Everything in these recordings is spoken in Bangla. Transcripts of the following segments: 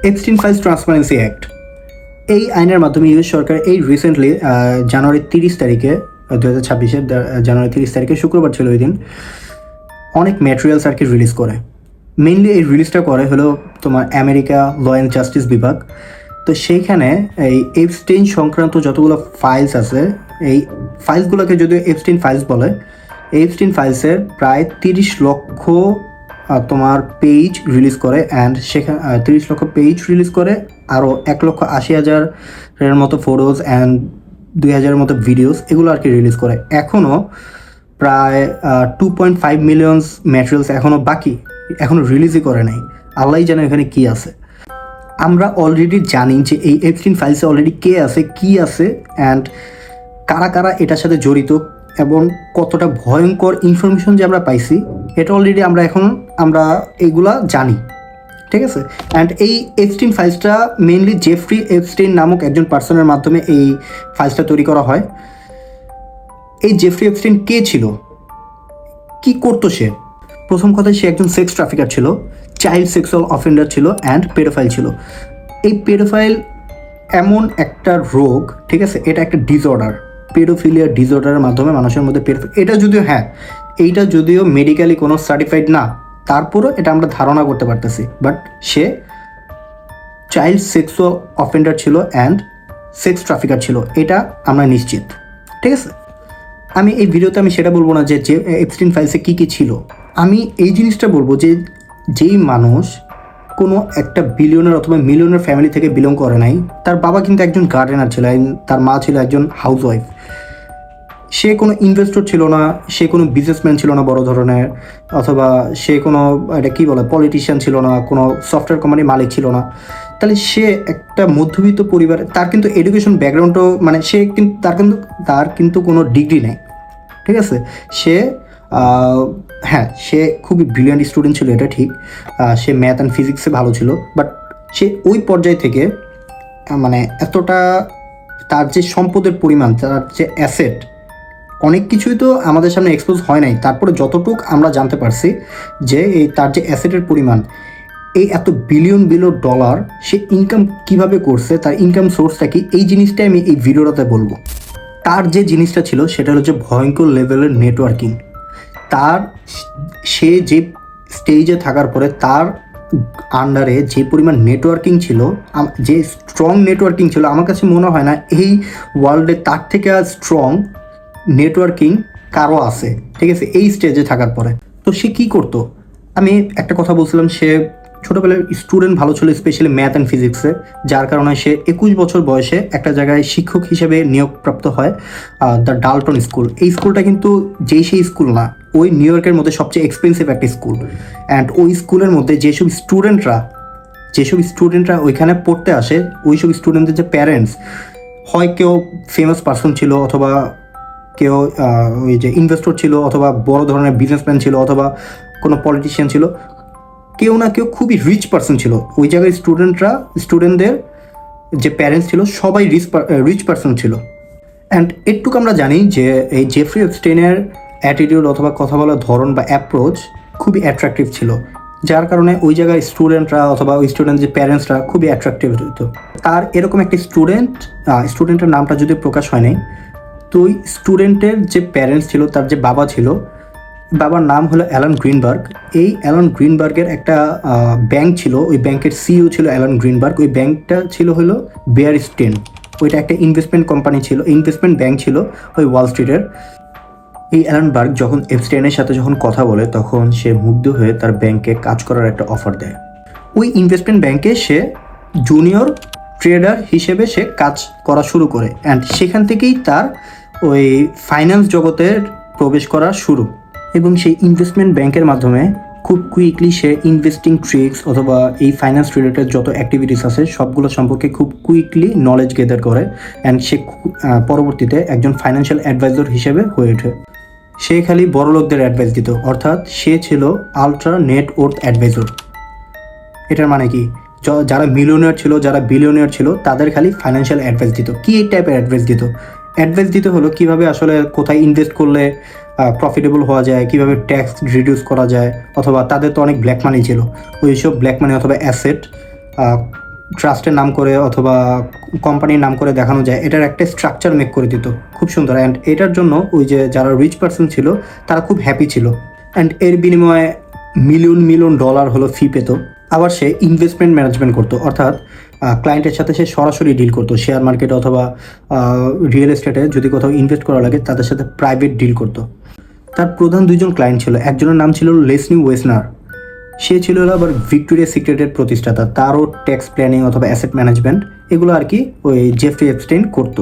এপস্টিন ফাইলস ট্রান্সপারেন্সি অ্যাক্ট, এই আইনের মাধ্যমে ইউএস সরকার এই রিসেন্টলি জানুয়ারি 30 তারিখে 2026-এর জানুয়ারি 30 তারিখে শুক্রবার ছিল ওই দিন অনেক ম্যাটেরিয়ালস আর কি রিলিজ করে। মেইনলি এই রিলিজটা করে হলো তোমার আমেরিকা ল অ্যান্ড জাস্টিস বিভাগ। তো সেইখানে এই এপস্টিন সংক্রান্ত যতগুলো ফাইলস আছে, এই ফাইলসগুলোকে যদিও এপস্টিন ফাইলস বলে, এই এপস্টিন ফাইলসের প্রায় 30 লক্ষ তোমার পেজ রিলিজ করে, অ্যান্ড সেখানে 30 লক্ষ পেজ রিলিজ করে, আরও 1,80,000-এর মতো ফটোজ অ্যান্ড 2,000-এর মতো ভিডিওস এগুলো আর কি রিলিজ করে। এখনও প্রায় 2.5 মিলিয়নস ম্যাটেরিয়ালস এখনও বাকি, এখনও রিলিজই করে নাই। আল্লাহ জানে এখানে কী আছে। আমরা অলরেডি জানি যে এই এপস্টিন ফাইলসে অলরেডি কে আছে, কি আছে, অ্যান্ড কারা কারা এটার সাথে জড়িত এবং কতটা ভয়ঙ্কর ইনফরমেশন যে আমরা পাইছি, এটা অলরেডি আমরা এইগুলা জানি, ঠিক আছে। অ্যান্ড এই এপস্টিন ফাইলসটা মেইনলি জেফ্রি এপস্টিন নামক একজন পার্সনের মাধ্যমে এই ফাইলসটা তৈরি করা হয়। এই জেফ্রি এপস্টিন কে ছিল, কি করতো সে? প্রথম কথায় সে একজন সেক্স ট্রাফিকার ছিল, চাইল্ড সেক্সুয়াল অফেন্ডার ছিল, অ্যান্ড পেডোফাইল ছিল। এই পেডোফাইল এমন একটা রোগ, ঠিক আছে, এটা একটা ডিসঅর্ডার, পেডোফিলিয়া ডিসঅর্ডারের মাধ্যমে মানুষের মধ্যে এটা যদিও এইটা যদিও মেডিকেলি কোনো সার্টিফাইড না, তারপরও এটা আমরা ধারণা করতে পারতেছি। But say child sexual offender ছিল অ্যান্ড সেক্স ট্রাফিকার ছিল, এটা আমরা নিশ্চিত, ঠিক আছে। আমি এই ভিডিওতে সেটা বলবো না যে এপস্টিন ফাইলসে কী কী ছিল। আমি এই জিনিসটা বলবো যে যেই মানুষ কোনো একটা বিলিয়নের অথবা মিলিয়নের ফ্যামিলি থেকে বিলং করে নাই, তার বাবা কিন্তু একজন গার্ডেনার ছিল, তার মা ছিল একজন হাউসওয়াইফ, সে কোনো ইনভেস্টর ছিল না, সে কোনো বিজনেসম্যান ছিল না বড় ধরনের, অথবা সে কোনো এটা কী বলে পলিটিশিয়ান ছিল না, কোনো সফটওয়্যার কোম্পানির মালিক ছিল না। তাহলে সে একটা মধ্যবিত্ত পরিবারে, তার কিন্তু এডুকেশন ব্যাকগ্রাউন্ডও তার কিন্তু কোনো ডিগ্রি নেই, ঠিক আছে। সে খুবই ব্রিলিয়ান্ট স্টুডেন্ট ছিল, এটা ঠিক। সে ম্যাথ অ্যান্ড ফিজিক্সে ভালো ছিল, বাট সে ওই পর্যায় থেকে এতটা, তার যে সম্পদের পরিমাণ, তার যে অ্যাসেট, অনেক কিছুই তো আমাদের সামনে এক্সপোজ হয় নাই, তারপরে যতটুক আমরা জানতে পারছি যে তার যে অ্যাসেটের পরিমাণ, এই এত বিলিয়ন ডলার সে ইনকাম কিভাবে করছে, তার ইনকাম সোর্সটা কি, এই জিনিসটাই আমি এই ভিডিওটাতে বলবো। তার যে জিনিসটা ছিল সেটা হচ্ছে ভয়ঙ্কর লেভেলের নেটওয়ার্কিং। সে যে স্টেজে থাকার পরে তার আন্ডারে যে পরিমাণ নেটওয়ার্কিং ছিল, যে স্ট্রং নেটওয়ার্কিং ছিল, আমার কাছে মনে হয় না এই ওয়ার্ল্ডে তার থেকে স্ট্রং নেটওয়ার্কিং কারো আছে, ঠিক আছে, এই স্টেজে থাকার পরে। তো সে কী করতো? আমি একটা কথা বলছিলাম, সে ছোটোবেলায় স্টুডেন্ট ভালো ছিল, স্পেশালি ম্যাথ অ্যান্ড ফিজিক্সে, যার কারণে সে 21 বছর বয়সে একটা জায়গায় শিক্ষক হিসেবে নিয়োগপ্রাপ্ত হয়, দ্য ডাল্টন স্কুল। এই স্কুলটা কিন্তু সেই স্কুল না, ওই নিউ ইয়র্কের মধ্যে সবচেয়ে এক্সপেন্সিভ একটা স্কুল। অ্যান্ড ওই স্কুলের মধ্যে যেসব স্টুডেন্টরা ওইখানে পড়তে আসে, ওইসব স্টুডেন্টদের যে প্যারেন্টস হয়, কেউ ফেমাস পার্সন ছিল, অথবা কেউ ওই যে ইনভেস্টর ছিল, অথবা বড় ধরনের বিজনেসম্যান ছিল, অথবা কোনো পলিটিশিয়ান ছিল, কেউ না কেউ খুবই রিচ পার্সন ছিল। ওই জায়গায় স্টুডেন্টদের যে প্যারেন্টস ছিল সবাই রিচ পার্সন ছিল। অ্যান্ড এটুকু আমরা জানি যে এই জেফ্রি এপস্টাইনের অ্যাটিটিউড অথবা কথা বলার ধরন বা অ্যাপ্রোচ খুবই অ্যাট্রাকটিভ ছিল, যার কারণে ওই জায়গায় স্টুডেন্টরা অথবা ওই স্টুডেন্টের যে প্যারেন্টসরা খুবই অ্যাট্রাকটিভ হতো। তার এরকম একটা স্টুডেন্টের নামটা যদি প্রকাশ হয় নাই, তো ওই স্টুডেন্টের যে প্যারেন্টস ছিল, তার যে বাবা ছিল, বাবার নাম হলো অ্যালান গ্রিনবার্গ। এই অ্যালান গ্রিনবার্গের একটা ব্যাংক ছিল, ওই ব্যাংকের সিইও ছিল অ্যালান গ্রিনবার্গ। ওই ব্যাংকটা ছিল হলো বেয়ার স্টেন, ওইটা একটা ইনভেস্টমেন্ট কোম্পানি ছিল, ইনভেস্টমেন্ট ব্যাংক ছিল ওই ওয়াল স্ট্রিটের। এই অ্যালান বার্গ যখন এপস্টাইনের সাথে কথা বলে, তখন সে মুগ্ধ হয়ে তার ব্যাংকে কাজ করার একটা অফার দেয়। ওই ইনভেস্টমেন্ট ব্যাংকে সে জুনিয়র ট্রেডার হিসেবে সে কাজ করা শুরু করে, অ্যান্ড সেখান থেকেই তার ওই ফাইন্যান্স জগতের প্রবেশ করা শুরু। এবং সেই ইনভেস্টমেন্ট ব্যাংকের মাধ্যমে খুব কুইকলি সে ইনভেস্টিং ট্রিক্স অথবা এই ফাইন্যান্স রিলেটেড যত অ্যাক্টিভিটিস আছে সবগুলো সম্পর্কে খুব কুইকলি নলেজ গেদার করে, অ্যান্ড সে পরবর্তীতে একজন ফাইন্যান্সিয়াল অ্যাডভাইজার হিসেবে হয়ে ওঠে। সে খালি বড় লোকদের অ্যাডভাইস দিত, অর্থাৎ সে ছিল আলট্রা নেট ওর্থ অ্যাডভাইজার। এটার মানে কি, যারা মিলিয়নিয়ার ছিল, যারা বিলিয়নিয়ার ছিল, তাদের খালি ফাইন্যান্সিয়াল অ্যাডভাইস দিত। কি এই টাইপের অ্যাডভাইস দিতে হলো কীভাবে আসলে কোথায় ইনভেস্ট করলে প্রফিটেবল হওয়া যায়, কীভাবে ট্যাক্স রিডিউস করা যায়, অথবা তাদের তো অনেক ব্ল্যাক মানি ছিল, ওই সব ব্ল্যাক মানি অথবা অ্যাসেট ট্রাস্টের নাম করে অথবা কোম্পানির নাম করে দেখানো যায়, এটার একটা স্ট্রাকচার মেক করে দিত খুব সুন্দর। অ্যান্ড এটার জন্য ওই যে যারা রিচ পার্সন ছিল তারা খুব হ্যাপি ছিল, অ্যান্ড এর বিনিময়ে মিলিয়ন মিলিয়ন ডলার হলো ফি পেত। আবার সে ইনভেস্টমেন্ট ম্যানেজমেন্ট করতো, অর্থাৎ ক্লায়েন্টের সাথে সে সরাসরি ডিল করতো, শেয়ার মার্কেটে অথবা রিয়েল এস্টেটে যদি কোথাও ইনভেস্ট করা লাগে তাদের সাথে প্রাইভেট ডিল করতো। তার প্রধান দুইজন ক্লায়েন্ট ছিল, একজনের নাম ছিল লেসলি ওয়েসনার, সে ছিল আবার ভিক্টোরিয়া সিক্রেটের প্রতিষ্ঠাতা, তারও ট্যাক্স প্ল্যানিং অথবা অ্যাসেট ম্যানেজমেন্ট এগুলো আর কি ওই জেফরি এপস্টেইন করতো।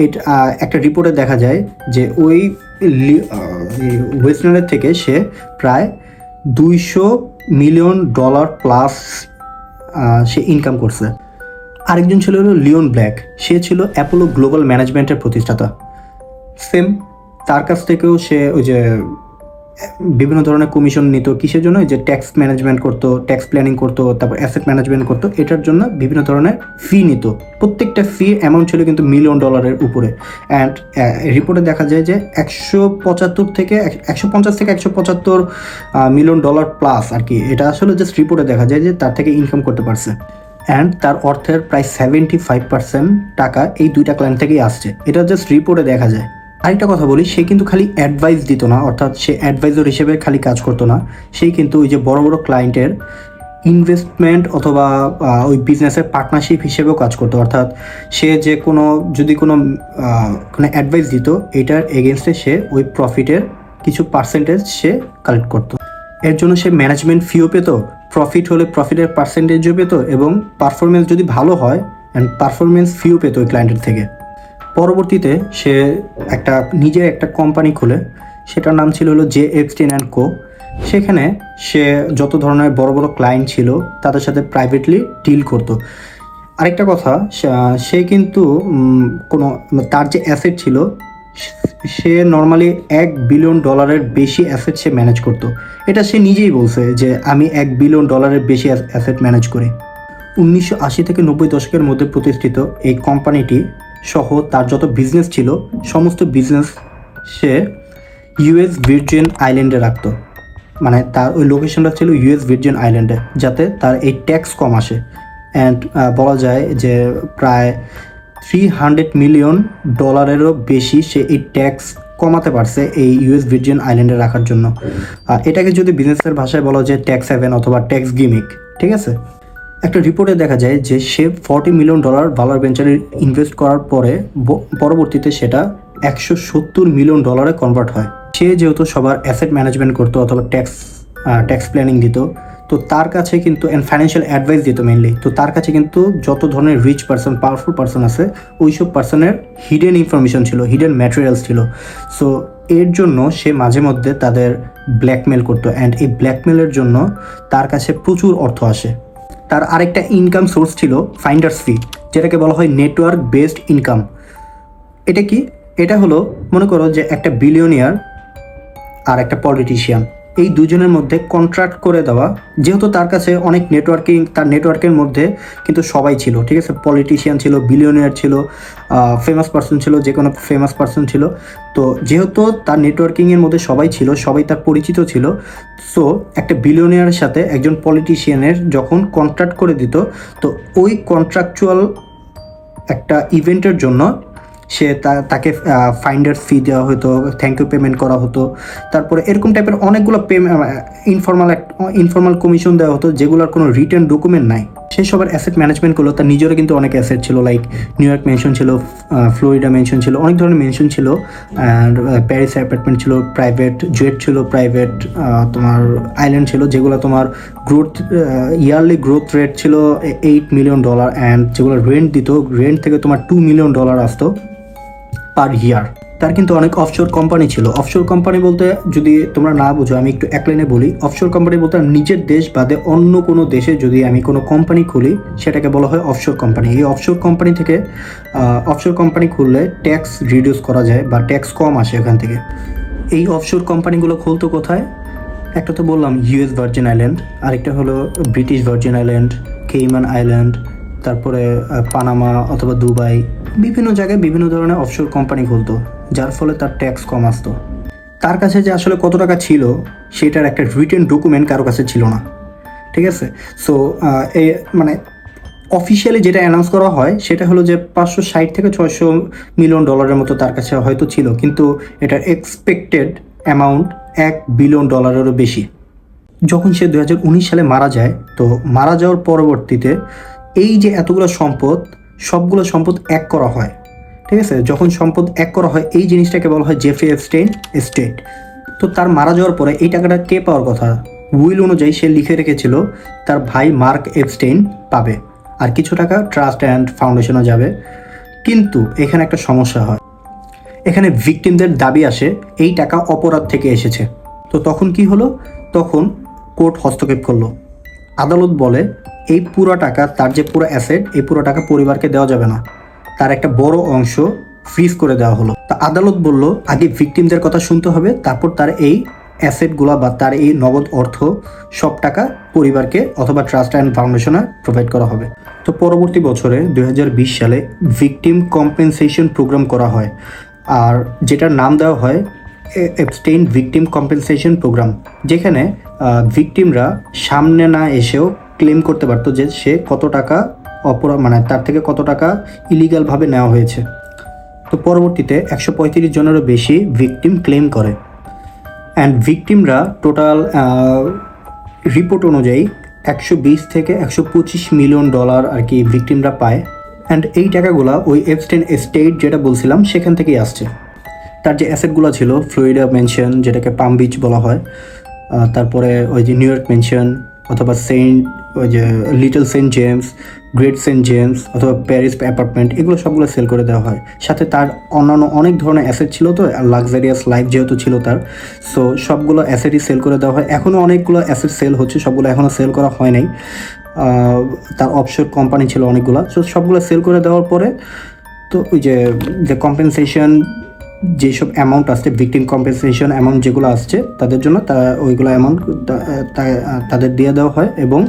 এটা একটা রিপোর্টে দেখা যায় যে ওই ওয়েসনারের থেকে সে প্রায় 200 মিলিয়ন ডলার প্লাস সে ইনকাম করছে। আরেকজন ছিল লিওন ব্ল্যাক, সে ছিল অ্যাপোলো গ্লোবাল ম্যানেজমেন্টের প্রতিষ্ঠাতা। সেম, তার কাছ থেকেও সে ওই যে বিভিন্ন ধরনের কমিশন নিত, কিসের জন্য, যে ট্যাক্স ম্যানেজমেন্ট করতো, ট্যাক্স প্ল্যানিং করতো, তারপর অ্যাসেট ম্যানেজমেন্ট করতো, এটার জন্য বিভিন্ন ধরনের ফি নিত। প্রত্যেকটা ফি অ্যামাউন্ট ছিল কিন্তু মিলিয়ন ডলারের উপরে। অ্যান্ড রিপোর্টে দেখা যায় যে 150 থেকে 175 মিলিয়ন ডলার প্লাস আর কি, এটা আসলে জাস্ট রিপোর্টে দেখা যায় যে তার থেকে ইনকাম করতে পারছে। অ্যান্ড তার অর্থের প্রায় 75% টাকা এই দুইটা ক্লায়েন্ট থেকেই আসছে, এটা জাস্ট রিপোর্টে দেখা যায়। আরেকটা কথা বলি, সে কিন্তু খালি অ্যাডভাইস দিত না, অর্থাৎ সে অ্যাডভাইজার হিসেবে খালি কাজ করতো না, সেই কিন্তু ওই যে বড় বড় ক্লায়েন্টের ইনভেস্টমেন্ট অথবা ওই বিজনেসের পার্টনারশিপ হিসেবেও কাজ করতো। অর্থাৎ সে যে কোনো যদি কোনো অ্যাডভাইস দিত, এটার এগেনস্টে সে ওই প্রফিটের কিছু পার্সেন্টেজ সে কালেক্ট করতো। এর জন্য সে ম্যানেজমেন্ট ফিও পেত, প্রফিট হলে প্রফিটের পার্সেন্টেজও পেত, এবং পারফরমেন্স যদি ভালো হয় অ্যান্ড পারফরমেন্স ফিও পেত ওই ক্লায়েন্টের থেকে। পরবর্তীতে সে নিজের একটা কোম্পানি খোলে, সেটার নাম ছিল হলো জে এপস্টেইন অ্যান্ড কো। সেখানে সে যত ধরনের বড় বড় ক্লায়েন্ট ছিল তাদের সাথে প্রাইভেটলি ডিল করতো। আরেকটা কথা, সে কিন্তু তার যে অ্যাসেট ছিল, সে নর্মালি $1 বিলিয়ন বেশি অ্যাসেট সে ম্যানেজ করতো। এটা সে নিজেই বলছে যে আমি $1 বিলিয়ন বেশি অ্যাসেট ম্যানেজ করি। 1980 থেকে 90 দশকের মধ্যে প্রতিষ্ঠিত এই কোম্পানিটি সহ তার যত বিজনেস ছিল সমস্ত বিজনেস সে ইউএস ভার্জিন আইল্যান্ডে রাখতো। মানে তার ওই লোকেশনটা ছিল ইউএস ভার্জিন আইল্যান্ডে, যাতে তার এই ট্যাক্স কম আসে। অ্যান্ড বলা যায় যে প্রায় $300 মিলিয়ন বেশি সে এই ট্যাক্স কমাতে পারছে এই ইউএস ভার্জিন আইল্যান্ডে রাখার জন্য। এটাকে যদি বিজনেসের ভাষায় বলা যায় ট্যাক্স হেভেন অথবা ট্যাক্স গিমিক, ঠিক আছে। একটা রিপোর্টে দেখা যায় যে সে $40 মিলিয়ন ভালার ভেঞ্চারে ইনভেস্ট করার পরে পরবর্তীতে সেটা $170 মিলিয়ন কনভার্ট হয়। সে যেহেতু সবার অ্যাসেট ম্যানেজমেন্ট করতো অথবা ট্যাক্স প্ল্যানিং দিত, তো তার কাছে কিন্তু ফাইন্যান্সিয়াল অ্যাডভাইস দিত মেনলি, তো তার কাছে কিন্তু যত ধরনের রিচ পার্সন, পাওয়ারফুল পার্সন আছে, ওইসব পার্সনের হিডেন ইনফরমেশন ছিল, হিডেন ম্যাটেরিয়ালস ছিল। সো এর জন্য সে মাঝে মধ্যে তাদের ব্ল্যাকমেল করতো, অ্যান্ড এই ব্ল্যাকমেলের জন্য তার কাছে প্রচুর অর্থ আসে। তার আরেকটা ইনকাম সোর্স ছিল ফাইন্ডার্স ফি, যেটাকে বলা হয় নেটওয়ার্ক বেসড ইনকাম। এটা কি? এটা হলো, মনে করো যে একটা বিলিয়নিয়ার আর একটা পলিটিশিয়ান, এই দুজনের মধ্যে কন্ট্রাক্ট করে দেওয়া। যেহেতু তার কাছে অনেক তার নেটওয়ার্কের মধ্যে কিন্তু সবাই ছিল, ঠিক আছে, পলিটিশিয়ান ছিল, বিলিয়নিয়ার ছিল, ফেমাস পার্সন ছিল, যে কোনো ফেমাস পার্সন ছিল। তো যেহেতু তার নেটওয়ার্কিংয়ের মধ্যে সবাই ছিল, সবাই তার পরিচিত ছিল, সো একটা বিলিয়নিয়ারের সাথে একজন পলিটিশিয়ানের যখন কন্ট্রাক্ট করে দিত, তো ওই কন্ট্রাকচুয়াল একটা ইভেন্টের জন্য সে তাকে ফাইন্ডার্স ফি দেওয়া হতো, থ্যাংক ইউ পেমেন্ট করা হতো, তারপরে এরকম টাইপের অনেকগুলো ইনফর্মাল কমিশন দেওয়া হতো, যেগুলোর কোনো রিটার্ন ডকুমেন্ট নাই। সে সবার অ্যাসেট ম্যানেজমেন্ট করলো, তার নিজেরও কিন্তু অনেক অ্যাসেট ছিল, লাইক নিউ ইয়র্ক মেনশন ছিল, ফ্লোরিডা মেনশন ছিল, অনেক ধরনের মেনশন ছিল, অ্যান্ড প্যারিস অ্যাপার্টমেন্ট ছিল, প্রাইভেট জেট ছিল, প্রাইভেট তোমার আইল্যান্ড ছিল, যেগুলো তোমার ইয়ারলি গ্রোথ রেট ছিল $8 মিলিয়ন, অ্যান্ড যেগুলো রেন্ট দিত, রেন্ট থেকে তোমার $2 মিলিয়ন আসতো পার ইয়ার। তার কিন্তু অনেক অফশোর কোম্পানি ছিল। অফশোর কোম্পানি বলতে, যদি তোমরা না বুঝো আমি একটু এক লাইনে বলি, অফশোর কোম্পানি বলতে নিজের দেশ বাদে অন্য কোনো দেশে যদি আমি কোনো কোম্পানি খুলি, সেটাকে বলা হয় অফশোর কোম্পানি। এই অফশোর কোম্পানি থেকে অফশোর কোম্পানি খুললে ট্যাক্স রিডিউস করা যায় বা ট্যাক্স কম আসে এখান থেকে। এই অফশোর কোম্পানিগুলো খুলতো কোথায়? একটা তো বললাম ইউএস ভার্জিন আইল্যান্ড, আরেকটা হলো ব্রিটিশ ভার্জিন আইল্যান্ড, কেইমান আইল্যান্ড, তারপরে পানামা অথবা দুবাই, বিভিন্ন জায়গায় বিভিন্ন ধরনের অফশোর কোম্পানি খুলতো, যার ফলে তার ট্যাক্স কম আসতো। তার কাছে যে আসলে কত টাকা ছিল সেটার একটা রিটেন ডকুমেন্ট কারো কাছে ছিল না, ঠিক আছে। সো মানে অফিসিয়ালি যেটা অ্যানাউন্স করা হয় সেটা হলো যে 560 থেকে 600 মিলিয়ন ডলারের মতো তার কাছে হয়তো ছিল, কিন্তু এটার এক্সপেক্টেড অ্যামাউন্ট $1 বিলিয়নেরও বেশি। যখন সে 2019 সালে মারা যায়, তো মারা যাওয়ার পরবর্তীতে এই যে এতগুলো সম্পদ, সবগুলো সম্পদ এক করা হয়, ঠিক আছে? যখন সম্পদ এক করা হয় এই জিনিসটাকে বলা হয় জেফ্রি এপস্টেইন এস্টেট। তো তার মারা যাওয়ার পরে এই টাকাটা কে পাওয়ার কথা? উইল অনুযায়ী সে লিখে রেখেছিল তার ভাই মার্ক এপস্টেইন পাবে, আর কিছু টাকা ট্রাস্ট অ্যান্ড ফাউন্ডেশনে যাবে। কিন্তু এখানে একটা সমস্যা হয়, এখানে ভিকটিমদের দাবি আসে এই টাকা অপরাধ থেকে এসেছে। তো তখন কি হলো? তখন কোর্ট হস্তক্ষেপ করলো। আদালত বলে এই পুরো টাকা, তার যে পুরো অ্যাসেট, এই পুরো টাকা পরিবারকে দেওয়া যাবে না, তার একটা বড় অংশ ফ্রিজ করে দেওয়া হলো। তা আদালত বলল আগে ভিকটিমদের কথা শুনতে হবে, তারপর তার এই অ্যাসেটগুলো বা তার এই নগদ অর্থ সব টাকা পরিবারকে অথবা ট্রাস্ট অ্যান্ড ফাউন্ডেশনে প্রোভাইড করা হবে। তো পরবর্তী বছরে 2020 সালে ভিকটিম কম্পেনসেশন প্রোগ্রাম করা হয়, আর যেটার নাম দেওয়া হয় এপস্টেইন ভিকটিম কম্পেনসেশন প্রোগ্রাম, যেখানে ভিকটিমরা সামনে না এসেও ক্লেম করতে পারতো যে সে কত টাকা অপরাধ, মানে তার থেকে কত টাকা ইলিগালভাবে নেওয়া হয়েছে। তো পরবর্তীতে 135 জনেরও বেশি ভিকটিম ক্লেম করে, অ্যান্ড ভিকটিমরা টোটাল রিপোর্ট অনুযায়ী 120 থেকে 125 মিলিয়ন ডলার আর কি ভিকটিমরা পায়। অ্যান্ড এই টাকাগুলো ওই এপস্টেইন এস্টেট যেটা বলছিলাম সেখান থেকেই আসছে। তার যে অ্যাসেটগুলো ছিল, ফ্লোরিডা মেনশন যেটাকে পাম বিচ বলা হয়, তারপরে ওই যে নিউ ইয়র্ক মেনশন অথবা ওই যে little saint James, great saint James অথবা প্যারিস অ্যাপার্টমেন্ট, এগুলো সবগুলো সেল করে দেওয়া হয়। সাথে তার অন্যান্য অনেক ধরনের অ্যাসেট ছিল, তো লাক্সারিয়াস লাইফ যেহেতু ছিল তার, সো সবগুলো অ্যাসেটই সেল করে দেওয়া হয়। এখনও অনেকগুলো অ্যাসেট সেল হচ্ছে, সবগুলো এখনও সেল করা হয় নাই। তার অফশোর কোম্পানি ছিল অনেকগুলো, সো সবগুলো সেল করে দেওয়ার পরে তো ওই যে কম্পেনসেশন যেসব অ্যামাউন্ট আসছে, ভিকটিম কম্পেনসেশন অ্যামাউন্ট যেগুলো আসছে তাদের জন্য ওইগুলো অ্যামাউন্ট তাদের দিয়ে দেওয়া হয়, এবং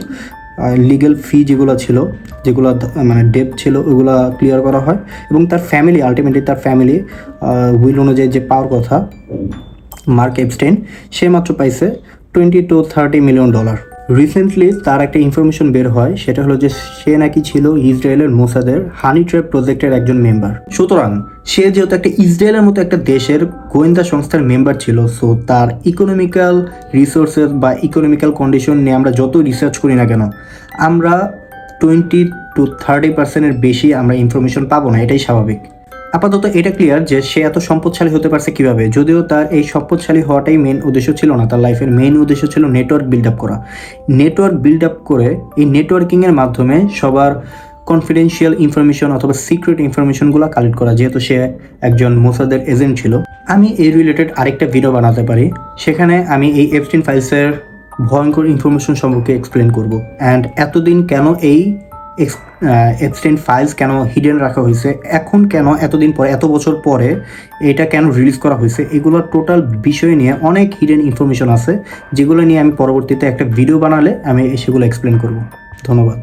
লিগ্যাল ফি যেগুলো ছিল, যেগুলো মানে ডেট ছিল, ওইগুলো ক্লিয়ার করা হয়। এবং তার ফ্যামিলি, আলটিমেটলি তার ফ্যামিলি উইল অনুযায়ী যে পাওয়ার কথা মার্ক এপস্টেইন, সে মাত্র পাইছে $20 to $30 মিলিয়ন। রিসেন্টলি তার একটা ইনফরমেশন বের হয়, সেটা হলো যে সে নাকি ছিল ইসরায়েলের মোসাদের হানি ট্র্যাপ প্রজেক্টের একজন মেম্বার। সুতরাং সে যেহেতু একটা ইসরায়েলের মতো একটা দেশের গোয়েন্দা সংস্থার মেম্বার ছিল, সো তার ইকোনমিক্যাল রিসোর্সেস বা ইকোনমিক্যাল কন্ডিশন নিয়ে আমরা যত রিসার্চ করি না কেন, আমরা 20 to 30% বেশি আমরা ইনফরমেশন পাবো না, এটাই স্বাভাবিক। আপাতত এটা ক্লিয়ার যে সে এত সম্পদশালী হতে পারছে কিভাবে, যদিও তার এই সম্পদশালী হওয়াটাই মেন উদ্দেশ্য ছিল না। তার লাইফের মেইন উদ্দেশ্য ছিল নেটওয়ার্ক বিল্ড আপ করা। নেটওয়ার্ক বিল্ড আপ করে এই নেটওয়ার্কিংয়ের মাধ্যমে সবার কনফিডেন্সিয়াল ইনফরমেশন অথবা সিক্রেট ইনফরমেশনগুলো কালেক্ট করা, যেহেতু সে একজন মোসাদের এজেন্ট ছিল। আমি এই রিলেটেড আরেকটা ভিডিও বানাতে পারি, সেখানে আমি এই এপস্টেইন ফাইলসের ভয়ঙ্কর ইনফরমেশন সম্পর্কে এক্সপ্লেন করব, অ্যান্ড এতদিন কেন এই এপস্টেইন ফাইলস কেন হিডেন রাখা হয়েছে, এখন কেন এতদিন পরে, এত বছর পরে এটা কেন রিলিজ করা হয়েছে, এগুলোর টোটাল বিষয় নিয়ে অনেক হিডেন ইনফরমেশন আছে, যেগুলো নিয়ে আমি পরবর্তীতে একটা ভিডিও বানালে আমি সেগুলো এক্সপ্লেন করব। ধন্যবাদ।